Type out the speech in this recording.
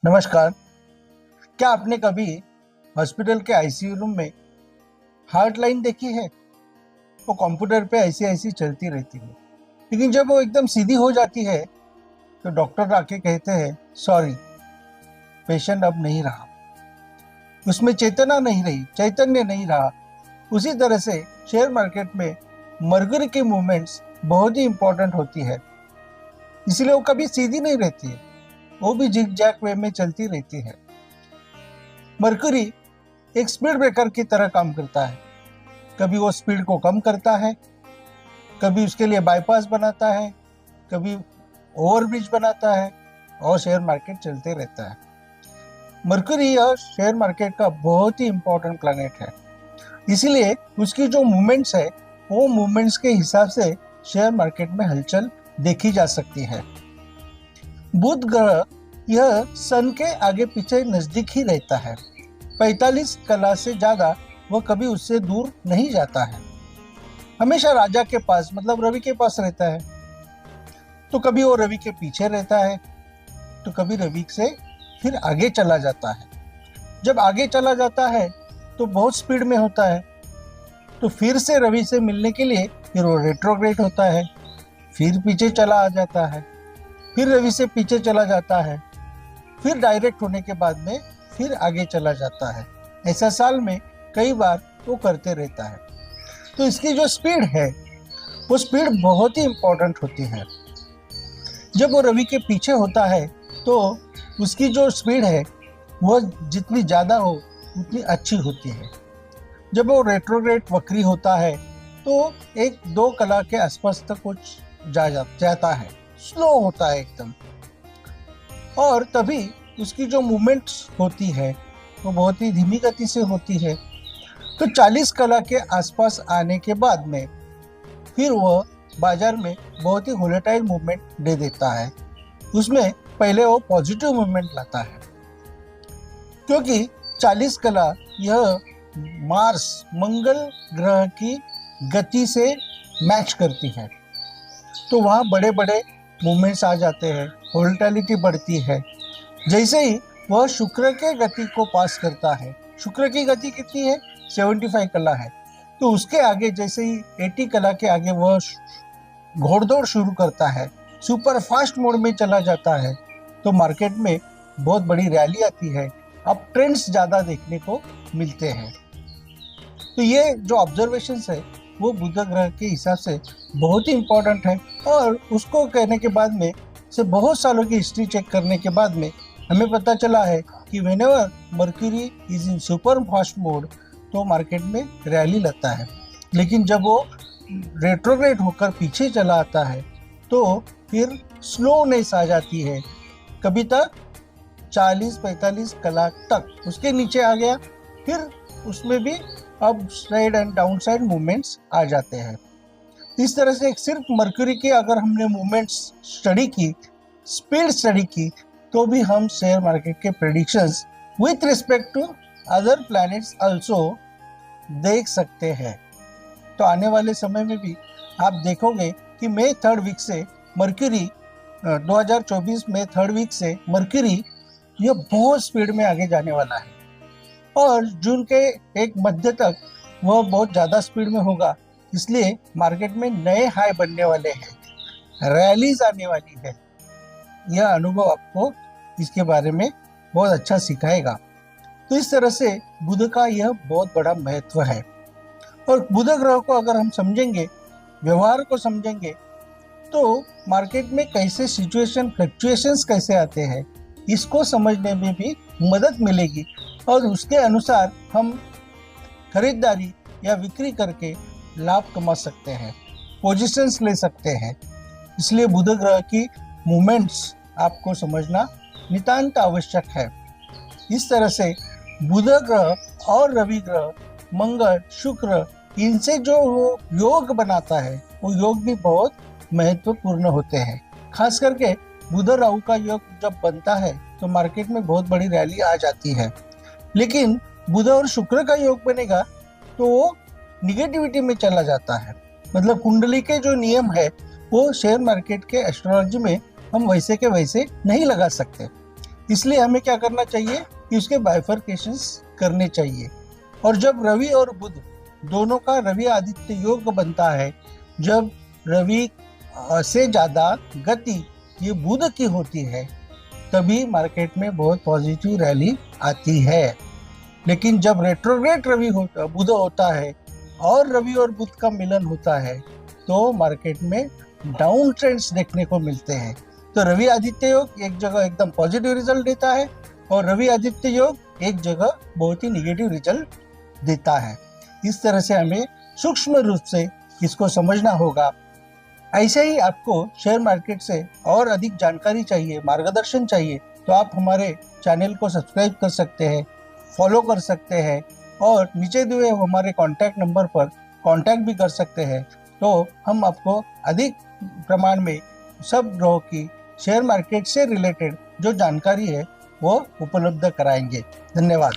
नमस्कार। क्या आपने कभी हॉस्पिटल के आईसीयू रूम में हार्ट लाइन देखी है? वो कंप्यूटर पे ऐसी ऐसी चलती रहती है, लेकिन जब वो एकदम सीधी हो जाती है तो डॉक्टर आके कहते हैं सॉरी, पेशेंट अब नहीं रहा। उसमें चेतना नहीं रही, चैतन्य नहीं रहा। उसी तरह से शेयर मार्केट में मरकरी की मूवमेंट्स बहुत ही इंपॉर्टेंट होती है, इसलिए वो कभी सीधी नहीं रहती है, वो भी जिग जैग वे में चलती रहती है। मरकरी एक स्पीड ब्रेकर की तरह काम करता है। कभी वो स्पीड को कम करता है, कभी उसके लिए बाईपास बनाता है, कभी ओवरब्रिज बनाता है और शेयर मार्केट चलते रहता है। मरकरी यह शेयर मार्केट का बहुत ही इंपॉर्टेंट प्लैनेट है, इसीलिए उसकी जो मूवमेंट्स है वो मूवमेंट्स के हिसाब से शेयर मार्केट में हलचल देखी जा सकती है। बुध ग्रह यह सन के आगे पीछे नजदीक ही रहता है। 45 कला से ज्यादा वह कभी उससे दूर नहीं जाता है। हमेशा राजा के पास मतलब रवि के पास रहता है, तो कभी वो रवि के पीछे रहता है, तो कभी रवि से फिर आगे चला जाता है। जब आगे चला जाता है तो बहुत स्पीड में होता है, तो फिर से रवि से मिलने के लिए फिर वो रेट्रोग्रेड होता है, फिर पीछे चला आ जाता है, फिर रवि से पीछे चला जाता है, फिर डायरेक्ट होने के बाद में फिर आगे चला जाता है। ऐसा साल में कई बार वो करते रहता है। तो इसकी जो स्पीड है वो स्पीड बहुत ही इंपॉर्टेंट होती है। जब वो रवि के पीछे होता है तो उसकी जो स्पीड है वो जितनी ज़्यादा हो उतनी अच्छी होती है। जब वो रेट्रोग्रेड वक्री होता है तो 1-2 कला के आसपास तक कुछ जाता है, स्लो होता है एकदम, और तभी उसकी जो मूवमेंट्स होती है वो बहुत ही धीमी गति से होती है। तो 40 कला के आसपास आने के बाद में फिर वह बाजार में बहुत ही वोलेटाइल मूवमेंट दे देता है। उसमें पहले वो पॉजिटिव मूवमेंट लाता है, क्योंकि 40 कला यह मार्स मंगल ग्रह की गति से मैच करती है, तो वहाँ बड़े बड़े मूवमेंट्स आ जाते हैं, वोलेटिलिटी बढ़ती है। जैसे ही वह शुक्र के गति को पास करता है, शुक्र की गति कितनी है? 75 कला है, तो उसके आगे जैसे ही 80 कला के आगे वह घोड़दौड़ शुरू करता है, सुपर फास्ट मोड में चला जाता है, तो मार्केट में बहुत बड़ी रैली आती है, अब ट्रेंड्स ज़्यादा देखने को मिलते हैं। तो ये जो ऑब्जर्वेशंस है वो बुध ग्रह के हिसाब से बहुत ही इम्पोर्टेंट है, और उसको कहने के बाद में से बहुत सालों की हिस्ट्री चेक करने के बाद में हमें पता चला है कि whenever mercury is in super fast mode तो मार्केट में रैली लाता है, लेकिन जब वो रेट्रोग्रेड होकर पीछे चला आता है तो फिर स्लोनेस आ जाती है। कभी तक 40-45 कला तक उसके नीचे आ गया, फिर उसमें भी up side and down side movements आ जाते हैं। इस तरह से सिर्फ मर्क्यूरी की अगर हमने मूवमेंट्स स्टडी की, स्पीड स्टडी की, तो भी हम शेयर मार्केट के predictions with respect to other planets also देख सकते हैं। तो आने वाले समय में भी आप देखोगे कि मई 3rd वीक से मर्क्यूरी 2024 में 3rd वीक से मर्क्यूरी यह बहुत स्पीड में आगे जाने वाला है, और जून के एक मध्य तक वह बहुत ज़्यादा स्पीड में होगा। इसलिए मार्केट में नए हाई बनने वाले हैं, रैलीज आने वाली है। यह अनुभव आपको इसके बारे में बहुत अच्छा सिखाएगा। तो इस तरह से बुध का यह बहुत बड़ा महत्व है, और बुध ग्रह को अगर हम समझेंगे, व्यवहार को समझेंगे, तो मार्केट में कैसे सिचुएशन फ्लक्चुएशंस कैसे आते हैं इसको समझने में भी मदद मिलेगी, और उसके अनुसार हम खरीदारी या बिक्री करके लाभ कमा सकते हैं, पोजीशंस ले सकते हैं। इसलिए बुध ग्रह की मूवमेंट्स आपको समझना नितांत आवश्यक है। इस तरह से बुध ग्रह और रवि ग्रह, मंगल, शुक्र, इनसे जो वो योग बनाता है वो योग भी बहुत महत्वपूर्ण होते हैं। खास करके बुध राहु का योग जब बनता है तो मार्केट में बहुत बड़ी रैली आ जाती है, लेकिन बुध और शुक्र का योग बनेगा तो वो निगेटिविटी में चला जाता है। मतलब कुंडली के जो नियम है वो शेयर मार्केट के एस्ट्रोलॉजी में हम वैसे के वैसे नहीं लगा सकते। इसलिए हमें क्या करना चाहिए कि उसके बाइफरकेशंस करने चाहिए। और जब रवि और बुध दोनों का रवि आदित्य योग बनता है, जब रवि से ज्यादा गति ये बुध की होती है, तभी मार्केट में बहुत पॉजिटिव रैली आती है। लेकिन जब रेट्रोग्रेड बुध होता है और रवि और बुध का मिलन होता है, तो मार्केट में डाउन ट्रेंड्स देखने को मिलते हैं। तो रवि आदित्य योग एक जगह एकदम पॉजिटिव रिजल्ट देता है और रवि आदित्य योग एक जगह बहुत ही निगेटिव रिजल्ट देता है। इस तरह से हमें सूक्ष्म रूप से इसको समझना होगा। ऐसे ही आपको शेयर मार्केट से और अधिक जानकारी चाहिए, मार्गदर्शन चाहिए, तो आप हमारे चैनल को सब्सक्राइब कर सकते हैं, फॉलो कर सकते हैं और नीचे दिए हमारे कॉन्टैक्ट नंबर पर कॉन्टैक्ट भी कर सकते हैं। तो हम आपको अधिक प्रमाण में सब ग्रहों की शेयर मार्केट से रिलेटेड जो जानकारी है वो उपलब्ध कराएंगे। धन्यवाद।